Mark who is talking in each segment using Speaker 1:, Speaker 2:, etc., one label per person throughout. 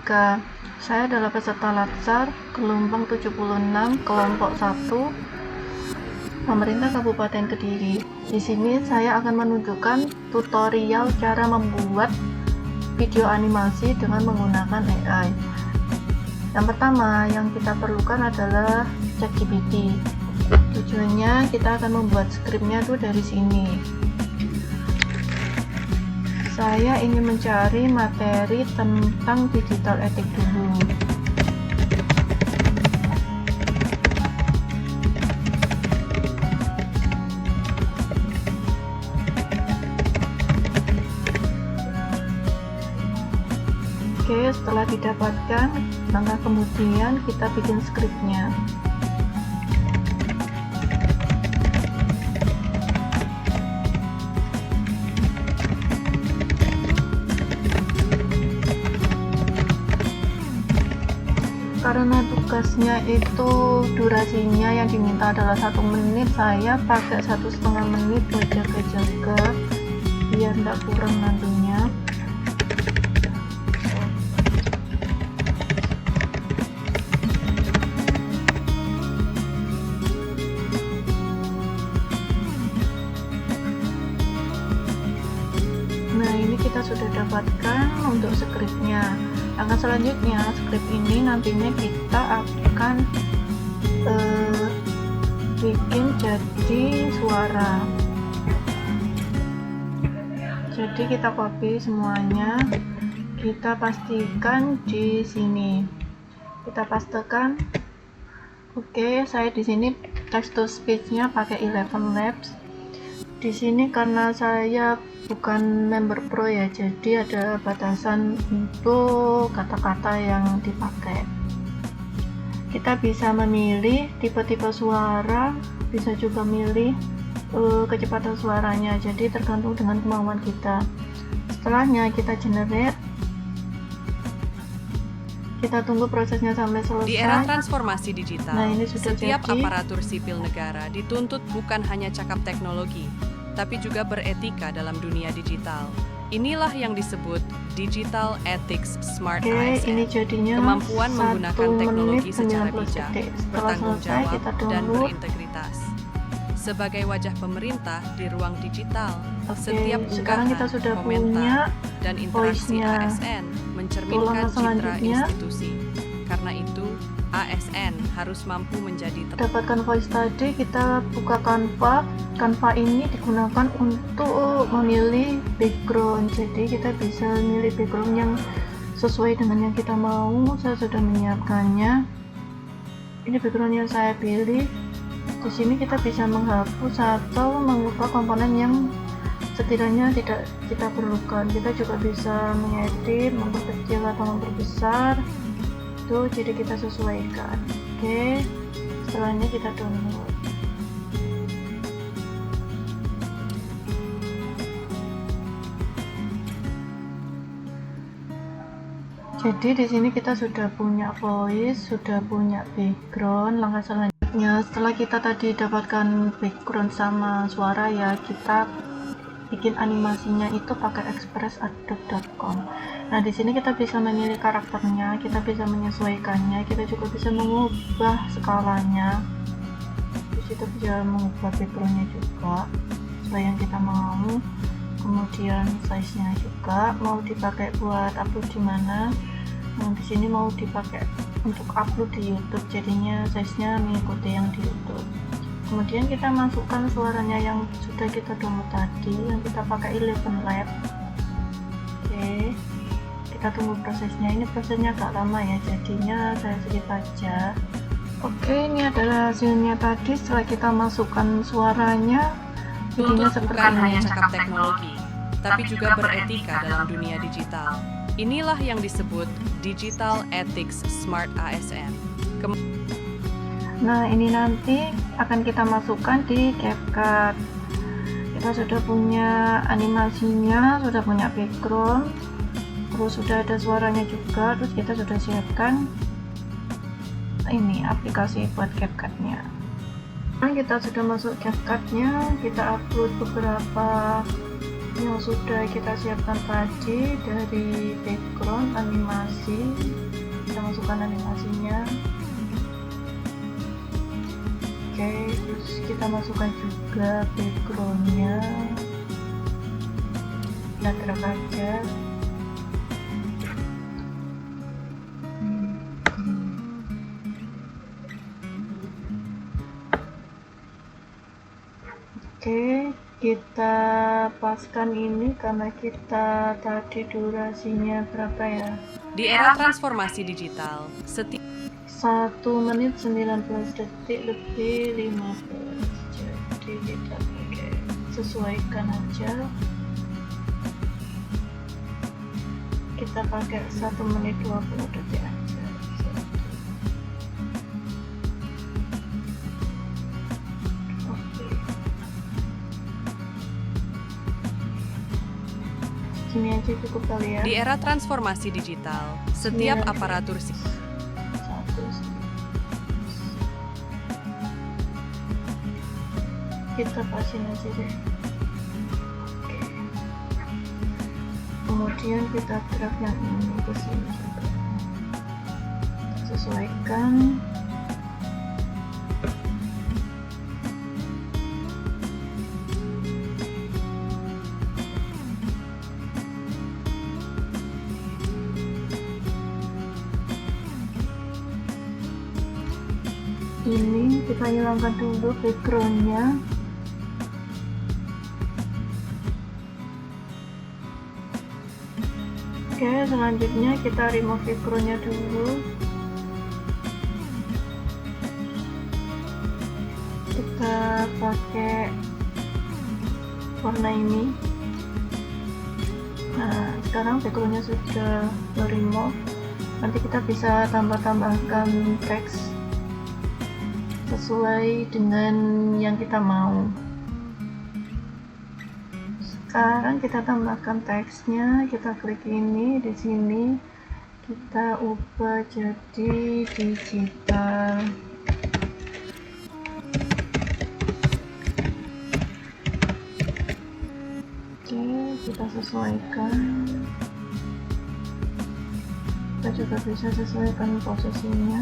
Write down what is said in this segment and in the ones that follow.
Speaker 1: 3. Saya adalah peserta Latsar gelombang 76 kelompok 1 Pemerintah Kabupaten Kediri. Di sini saya akan menunjukkan tutorial cara membuat video animasi dengan menggunakan AI. Yang pertama yang kita perlukan adalah ChatGPT. Tujuannya kita akan membuat skripnya tuh dari sini. Saya ingin mencari materi tentang digital etik dulu. Oke, setelah didapatkan, maka kemudian kita bikin skripnya. Karena tugasnya itu durasinya yang diminta adalah 1 menit, saya pakai 1,5 menit berjaga-jaga biar tidak kurang nantinya. Nah, ini kita sudah dapatkan untuk skripnya. Langkah selanjutnya, skrip ini nantinya kita akan bikin jadi suara. Jadi kita copy semuanya, kita pastikan di sini, kita pastekan. Oke, saya di sini text to speech-nya pakai Eleven Labs. Di sini karena saya bukan member pro ya, jadi ada batasan untuk kata-kata yang dipakai. Kita bisa memilih tipe-tipe suara, bisa juga milih kecepatan suaranya, jadi tergantung dengan kemauan kita. Setelahnya kita generate, kita tunggu prosesnya sampai selesai.
Speaker 2: Di era transformasi digital,
Speaker 1: ini sudah
Speaker 2: setiap
Speaker 1: jadi.
Speaker 2: aparatur sipil negara dituntut bukan hanya cakap teknologi, tapi juga beretika dalam dunia digital. Inilah yang disebut Digital Ethics Smart ASN.
Speaker 1: Ini jadinya
Speaker 2: kemampuan menggunakan teknologi secara bijak, bertanggung jawab, dan
Speaker 1: download.
Speaker 2: berintegritas. Sebagai wajah pemerintah di ruang digital, setiap
Speaker 1: sekarang
Speaker 2: unggahan,
Speaker 1: kita sudah punya
Speaker 2: komentar, dan interaksi
Speaker 1: voice-nya.
Speaker 2: ASN mencerminkan citra
Speaker 1: selanjutnya.
Speaker 2: institusi. Karena itu, ASN harus mampu menjadi
Speaker 1: Dapatkan voice tadi, kita buka Canva. Canva ini digunakan untuk memilih background, jadi kita bisa milih background yang sesuai dengan yang kita mau. Saya sudah menyiapkannya. Ini background yang saya pilih. Di sini kita bisa menghapus atau mengubah komponen yang sekiranya tidak kita perlukan. Kita juga bisa mengedit, memperkecil atau memperbesar. Jadi kita sesuaikan. Oke, setelahnya kita download. Jadi di sini kita sudah punya voice, sudah punya background. Langkah selanjutnya, setelah kita tadi dapatkan background sama suara ya, kita bikin animasinya itu pakai express.adobe.com. Nah, di sini kita bisa memilih karakternya, kita bisa menyesuaikannya, kita juga bisa mengubah skalanya. Di situ bisa mengubah backgroundnya juga sesuai yang kita mau. Kemudian size-nya juga mau dipakai buat upload di mana. Nah, di sini mau dipakai untuk upload di YouTube, jadinya size-nya mengikuti yang di YouTube. Kemudian kita masukkan suaranya yang sudah kita download tadi, yang kita pakai Eleven Labs. Oke, kita tunggu prosesnya. Ini prosesnya agak lama ya, jadinya saya skip aja. Oke, ini adalah hasilnya tadi. Setelah kita masukkan suaranya, jadinya seperti
Speaker 2: bukan
Speaker 1: ini.
Speaker 2: hanya cakap teknologi, tapi juga beretika dalam dunia digital. Inilah yang disebut Digital Ethics Smart ASN.
Speaker 1: Nah, ini nanti akan kita masukkan di CapCut. Kita sudah punya animasinya, sudah punya background, terus sudah ada suaranya juga, terus kita sudah siapkan ini aplikasi buat CapCut-nya. Nah, kita sudah masuk CapCut-nya, kita upload beberapa yang sudah kita siapkan tadi dari background, animasi, masukkan animasinya. Oke, terus kita masukkan juga backgroundnya. Kita drag aja. Oke, kita paskan ini karena kita tadi durasinya berapa ya?
Speaker 2: Di era transformasi digital, setiap
Speaker 1: 1 menit 19 detik lebih 15. Jadi kita pakai sesuaikan aja. Kita pakai 1 menit 20 detik aja. Oke. Gini aja cukup kali ya.
Speaker 2: di era transformasi digital, setiap aparatur
Speaker 1: kita pasin aja deh. Oke. Kemudian kita drag yang ini ke sini juga. Sesuaikan. Ini kita hilangkan dulu backgroundnya. Oke, selanjutnya kita remove backgroundnya dulu. Kita pakai warna ini. Nah, sekarang backgroundnya sudah remove. Nanti kita bisa tambahkan teks sesuai dengan yang kita mau. Sekarang kita tambahkan teksnya, kita klik ini di sini, kita ubah jadi digital. Oke, kita sesuaikan. Kita juga bisa sesuaikan posisinya.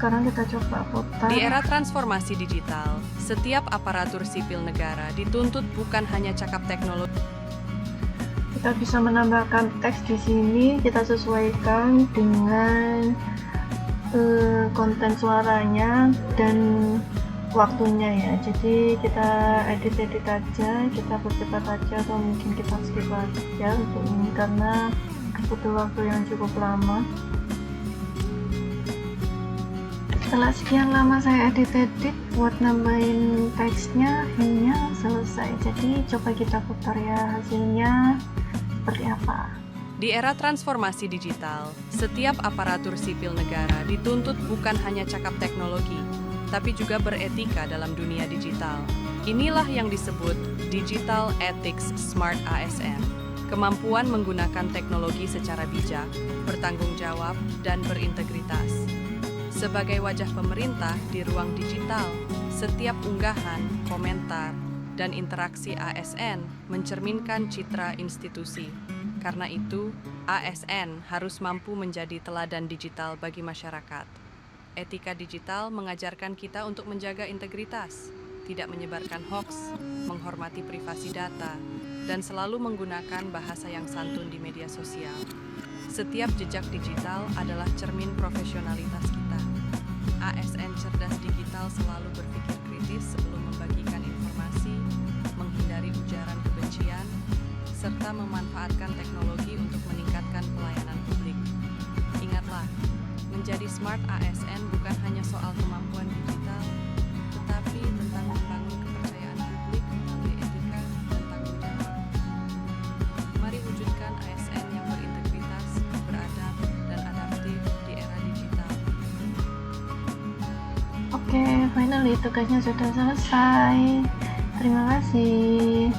Speaker 1: Sekarang kita coba putar.
Speaker 2: Di era transformasi digital, setiap aparatur sipil negara dituntut bukan hanya cakap teknologi.
Speaker 1: Kita bisa menambahkan teks di sini, kita sesuaikan dengan konten suaranya dan waktunya ya. Jadi kita edit aja, kita percepat aja atau mungkin kita skip aja untuk ini karena butuh waktu yang cukup lama. Setelah sekian lama saya edit buat nambahin teksnya, akhirnya selesai. Jadi coba kita putar ya hasilnya seperti apa.
Speaker 2: Di era transformasi digital, setiap aparatur sipil negara dituntut bukan hanya cakap teknologi, tapi juga beretika dalam dunia digital. Inilah yang disebut Digital Ethics Smart ASN. Kemampuan menggunakan teknologi secara bijak, bertanggung jawab, dan berintegritas. Sebagai wajah pemerintah di ruang digital, setiap unggahan, komentar, dan interaksi ASN mencerminkan citra institusi. Karena itu, ASN harus mampu menjadi teladan digital bagi masyarakat. Etika digital mengajarkan kita untuk menjaga integritas, tidak menyebarkan hoaks, menghormati privasi data, dan selalu menggunakan bahasa yang santun di media sosial. Setiap jejak digital adalah cermin profesionalitas kita. ASN cerdas digital selalu berpikir kritis sebelum membagikan informasi, menghindari ujaran kebencian, serta memanfaatkan teknologi untuk meningkatkan pelayanan publik. Ingatlah, menjadi smart ASN bukan hanya soal kemampuan digital, tetapi tentang membangun kepercayaan publik melalui etika dan tanggung jawab. Mari wujudkan ASN yang berintegritas, beradab, dan adaptif di era digital.
Speaker 1: Oke, finally tugasnya sudah selesai. Terima kasih.